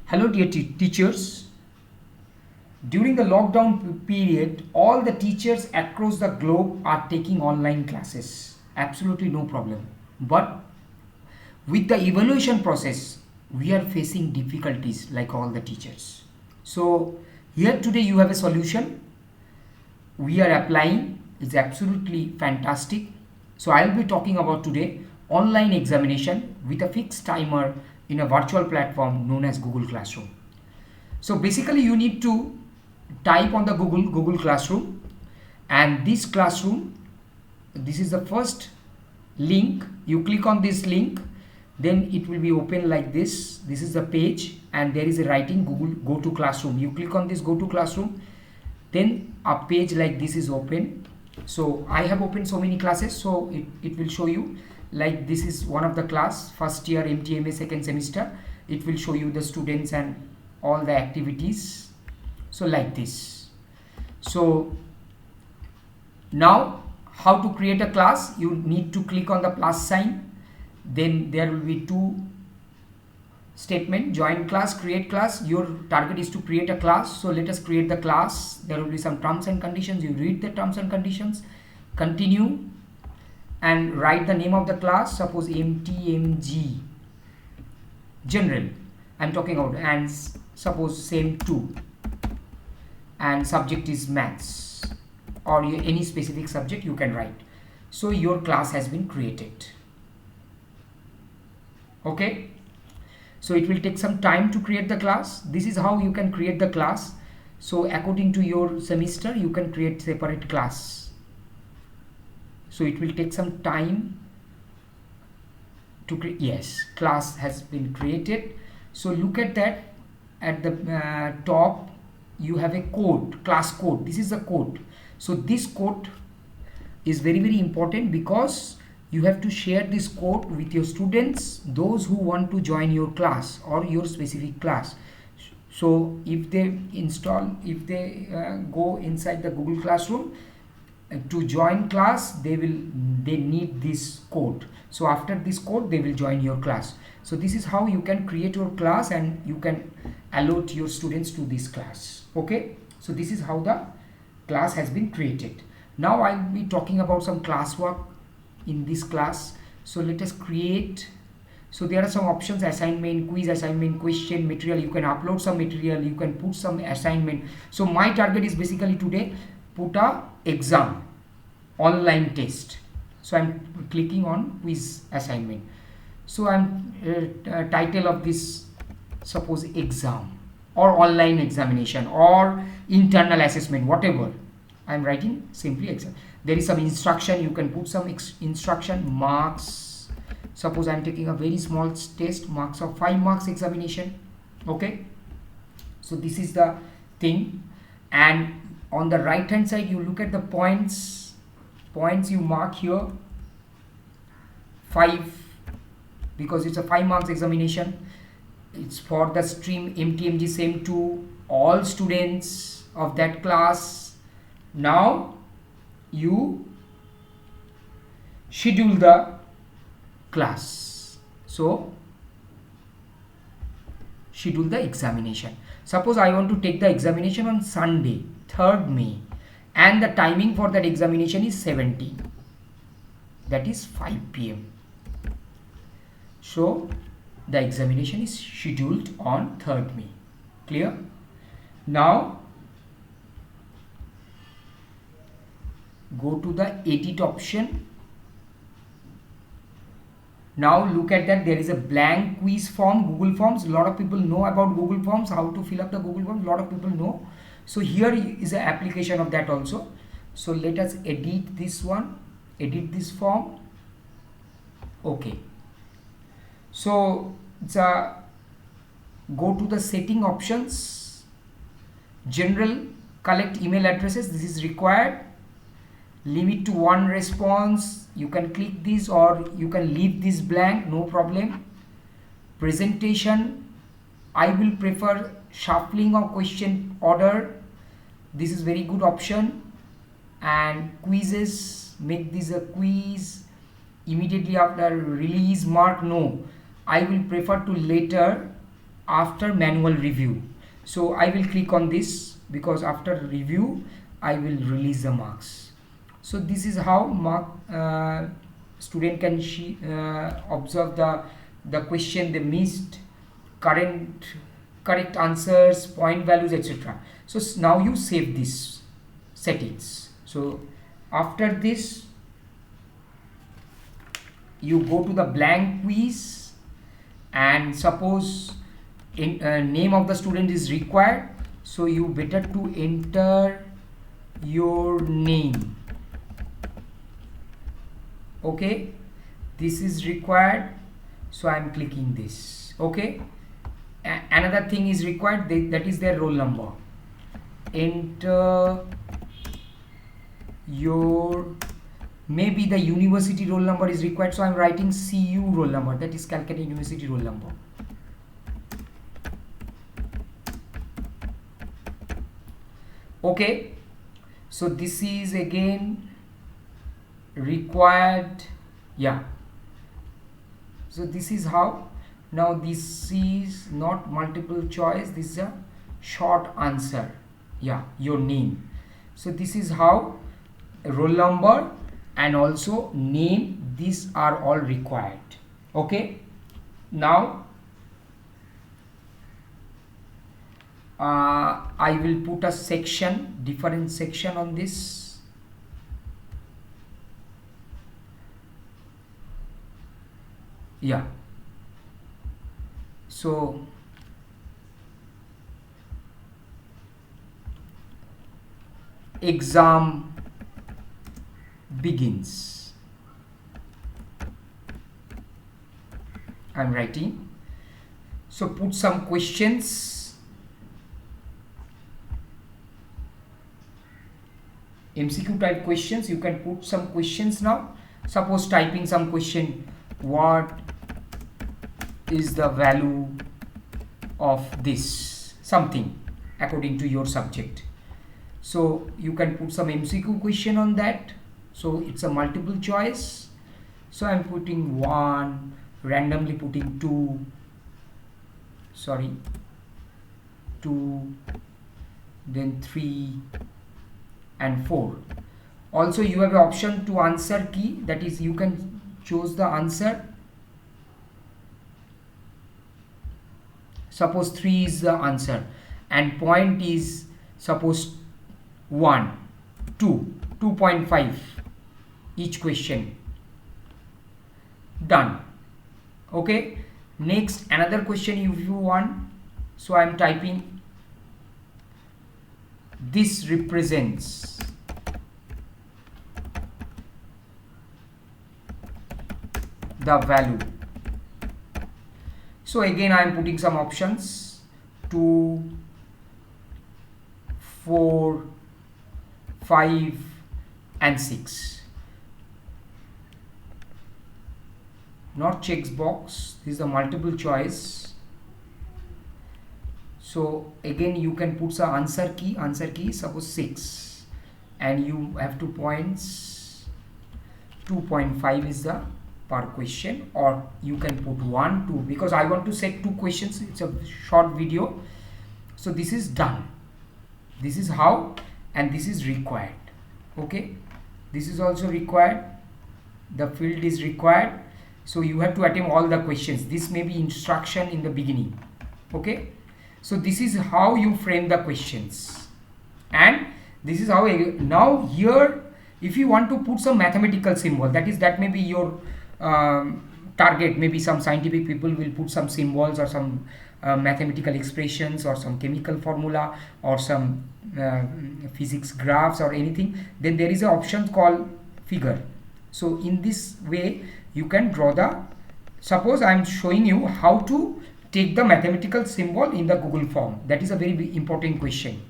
Hello dear teachers. During the lockdown period, all the teachers across the globe are taking online classes. Absolutely no problem. But with the evaluation process, we are facing difficulties like all the teachers. So here today you have a solution. We are applying. It's absolutely fantastic. So I'll be talking about today online examination with a fixed timer in a virtual platform known as Google Classroom. So basically you need to type on the Google Classroom, and this is the first link. You click on this link, then it will be open like this. This is the page and there is a writing Google Go to Classroom. You click on this Go to Classroom, then a page like this is open. So I have opened so many classes, so it will show you like this is one of the class, first year MTMA second semester. It will show you the students and all the activities, so like this. So now how to create a class? You need to click on the plus sign, then there will be two statement: join class, create class. Your target is to create a class, so let us create the class. There will be some terms and conditions. You read the terms and conditions, continue and write the name of the class. Suppose MTMG general I'm talking about, and suppose same 2, and subject is maths or any specific subject you can write. So your class has been created. Okay, so it will take some time to create the class. This is how you can create the class. So according to your semester you can create separate class. So it will take some time to create. Yes, class has been created. So look at that. At the top you have a code, class code. This is the code. So this code is very important because you have to share this code with your students, those who want to join your class or your specific class. So if they go inside the Google Classroom to join class, they need this code. So after this code they will join your class. So this is how you can create your class and you can allot your students to this class. Okay, so this is how the class has been created. Now I'll be talking about some classwork in this class. So let us create. So there are some options: assignment, quiz, assignment, question, material. You can upload some material, you can put some assignment. So my target is basically today put a exam, online test. So I'm clicking on quiz assignment. So I'm title of this, suppose exam or online examination or internal assessment, whatever. I'm writing simply exam. There is some instruction, you can put some instruction. Marks, suppose I'm taking a very small test, marks of 5 marks examination. Okay, so this is the thing. And on the right hand side you look at the points you mark here 5, because it's a 5 marks examination. It's for the stream MTMG same 2, all students of that class. Now you schedule the class. So schedule the examination. Suppose I want to take the examination on Sunday 3rd May and the timing for that examination is 17, that is 5 PM. So the examination is scheduled on 3rd May. Clear? Now go to the edit option. Now look at that, there is a blank quiz form, Google Forms. A lot of people know about Google Forms, how to fill up the Google Forms. A lot of people know. So here is an application of that also. So let us edit this one, edit this form. Okay, so go to the setting options, general, collect email addresses. This is required. Limit to 1 response. You can click this or you can leave this blank, no problem. Presentation, I will prefer shuffling or question order. This is very good option. And quizzes, make this a quiz. Immediately after release, mark no. I will prefer to later after manual review. So I will click on this, because after review I will release the marks. So this is how student can observe the question they missed, correct answers, point values, etc. So now you save this settings. So after this you go to the blank quiz, and suppose name of the student is required, so you better to enter your name. Okay, this is required, so I am clicking this. Okay, another thing is required, that is their roll number. Enter your, maybe the university roll number is required, so I am writing CU roll number, that is Calcutta University roll number. Okay, so this is again required. Yeah, so this is how. Now this is not multiple choice, this is a short answer. Yeah, your name. So this is how roll number and also name, these are all required. Okay, now I will put a section, different section on this. Yeah, so exam begins, I'm writing. So put some questions, MCQ type questions. You can put some questions now. Suppose typing some question, what is the value of this, something according to your subject. So you can put some MCQ question on that. So it's a multiple choice. So I'm putting 1, randomly putting 2, 2, then 3 and 4. Also you have an option to answer key, that is you can choose the answer. Suppose 3 is the answer and point is suppose 1, 2, 2.5 each question. Done. Okay, next another question if you want. So I am typing, this represents the value. So again I am putting some options, 2, 4, 5 and 6. Not checks box, this is a multiple choice. So again you can put some answer key, suppose 6, and you have 2 points, 2.5 is the per question, or you can put 1, 2, because I want to set 2 questions, it's a short video. So this is done. This is how, and this is required. Okay, this is also required, the field is required. So you have to attempt all the questions. This may be instruction in the beginning. Okay, so this is how you frame the questions, and this is how now here if you want to put some mathematical symbol, that may be your target. Maybe some scientific people will put some symbols or some mathematical expressions or some chemical formula or some physics graphs or anything. Then there is an option called figure. So in this way you can draw the, suppose I am showing you how to take the mathematical symbol in the Google form. That is a very important question.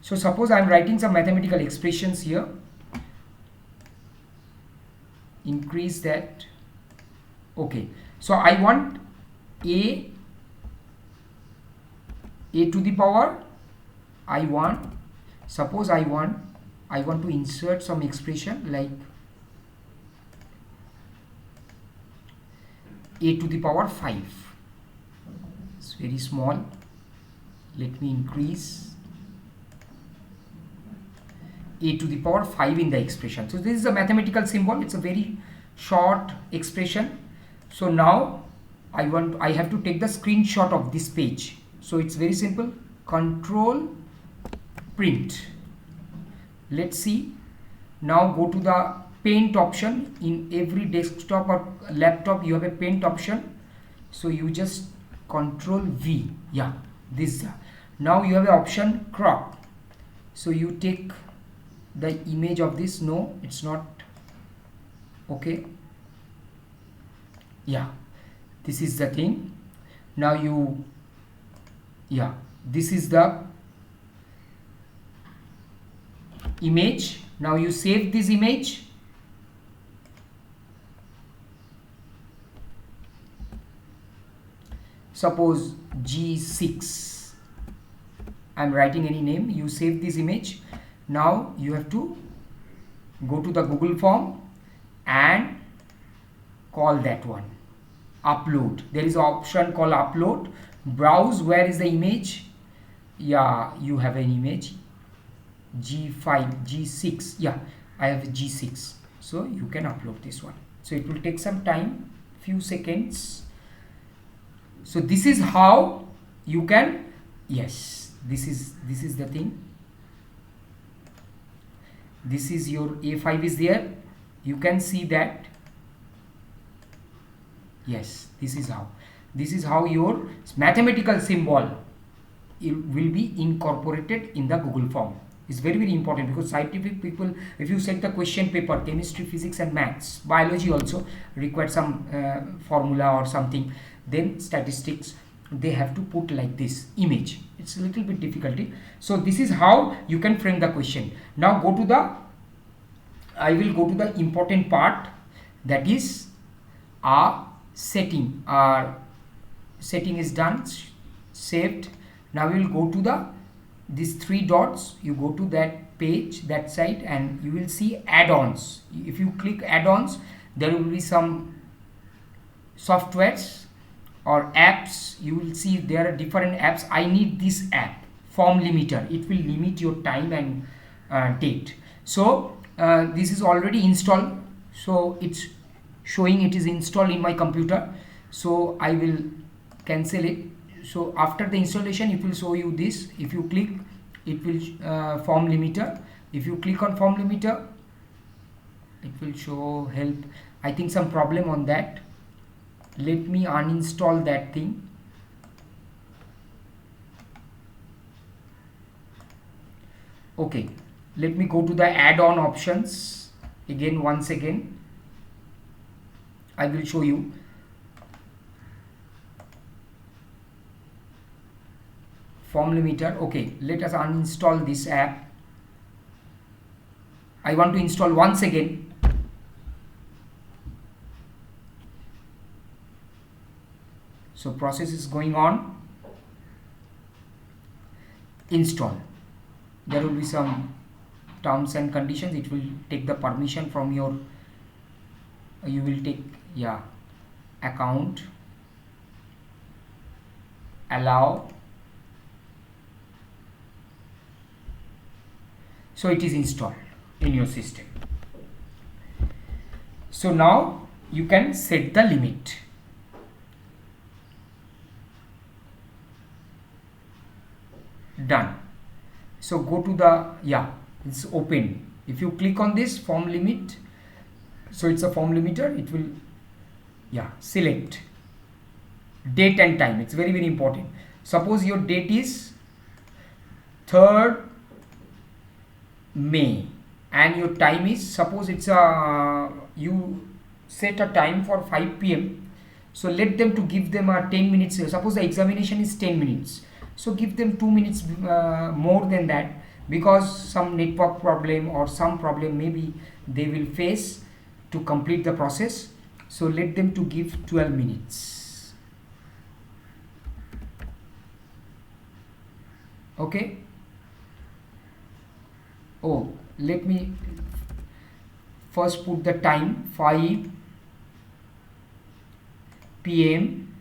So suppose I am writing some mathematical expressions here, increase that. Okay, so I want a to the power, suppose I want to insert some expression like a to the power 5. it's very small. Let me increase a to the power 5 in the expression. So this is a mathematical symbol. It's a very short expression. So now I have to take the screenshot of this page. So it's very simple. Control print. Let's see. Now go to the paint option. In every desktop or laptop you have a paint option. So you just Control V. Yeah, this. Now you have an option crop. So you take the image of this. No, it's not okay. Yeah, this is the thing. Now you, yeah, this is the image. Now you save this image. Suppose G6. I'm writing any name. You save this image. Now you have to go to the Google form and call that one upload. There is an option called upload. Browse where is the image. Yeah, you have an image G5, G6. Yeah, I have G6. So you can upload this one. So it will take some time, few seconds. So this is how you can, yes, this is the thing. This is your A5 is there. You can see that. Yes, this is how your mathematical symbol will be incorporated in the Google form. It's very, very important, because scientific people, if you set the question paper, chemistry, physics and maths, biology also require some formula or something, then statistics, they have to put like this image. It's a little bit difficulty. So this is how you can frame the question. Now go to the, I will go to the important part, that is our setting. Our setting is done, saved. Now we will go to the these three dots. You go to that page, that site, and you will see add-ons. If you click add-ons, there will be some softwares or apps. You will see there are different apps. I need this app, form limiter. It will limit your time and date. So this is already installed, so it's showing it is installed in my computer. So I will cancel it. So after the installation, it will show you this. If you click, it will form limiter. If you click on form limiter, it will show help. I think some problem on that. Let me uninstall that thing. Okay, let me go to the add-on options again. Once again, I will show you. Form limiter. Okay, let us uninstall this app. I want to install once again. So process is going on. Install. There will be some terms and conditions. It will take the permission from your, you will take, yeah, account, allow. So it is installed in your system. So now you can set the limit. Done. So go to the, yeah, it's open. If you click on this form limit, so it's a form limiter, it will, yeah, select date and time. It's very, very important. Suppose your date is 3rd May and your time is, suppose it's a, you set a time for 5 p.m. So let them to give them a 10 minutes. Suppose the examination is 10 minutes. So give them 2 minutes more than that, because some network problem or some problem maybe they will face to complete the process. So let them to give 12 minutes. Okay. Oh, let me first put the time 5 p.m.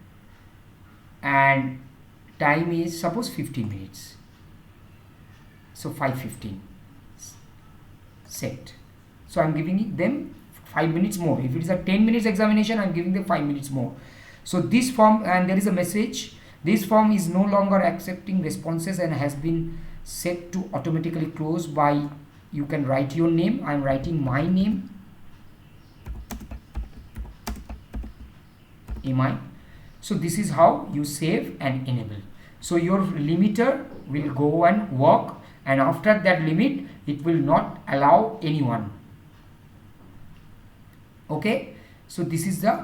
and time is suppose 15 minutes, so 5:15 set. So I'm giving them 5 minutes more. If it is a 10 minutes examination, I'm giving them 5 minutes more. So this form, and there is a message, this form is no longer accepting responses and has been set to automatically close by, you can write your name. I'm writing my name, MI. So this is how you save and enable. So your limiter will go and work, and after that limit it will not allow anyone. Okay, so this is the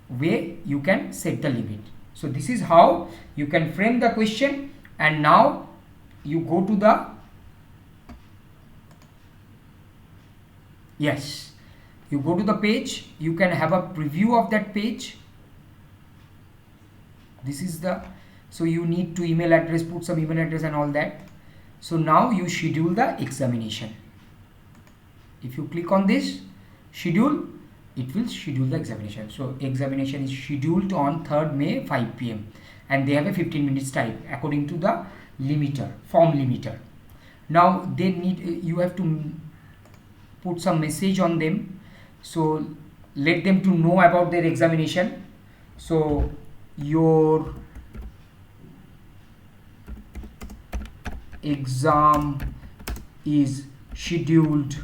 way you can set the limit. So this is how you can frame the question. And now you go to the, yes, you go to the page, you can have a preview of that page. This is the, so you need to email address, put some email address and all that. So now you schedule the examination. If you click on this schedule, it will schedule the examination. So examination is scheduled on 3rd May 5 p.m. and they have a 15 minutes time according to the limiter, form limiter. Now they need, you have to put some message on them, so let them to know about their examination. So your exam is scheduled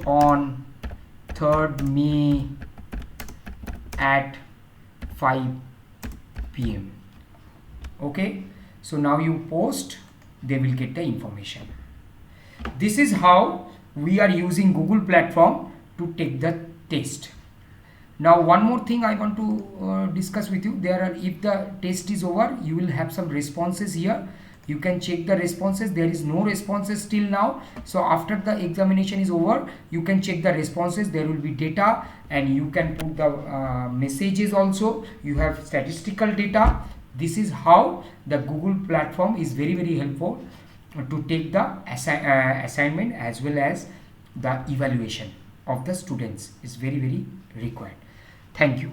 on 3rd May at 5 p.m. Okay, so now you post, they will get the information. This is how we are using Google platform to take the test. Now one more thing I want to discuss with you. There are, if the test is over, you will have some responses here. You can check the responses. There is no responses till now. So after the examination is over, you can check the responses. There will be data and you can put the messages also. You have statistical data. This is how the Google platform is very, very helpful to take the assignment as well as the evaluation of the students is very, very required. Thank you.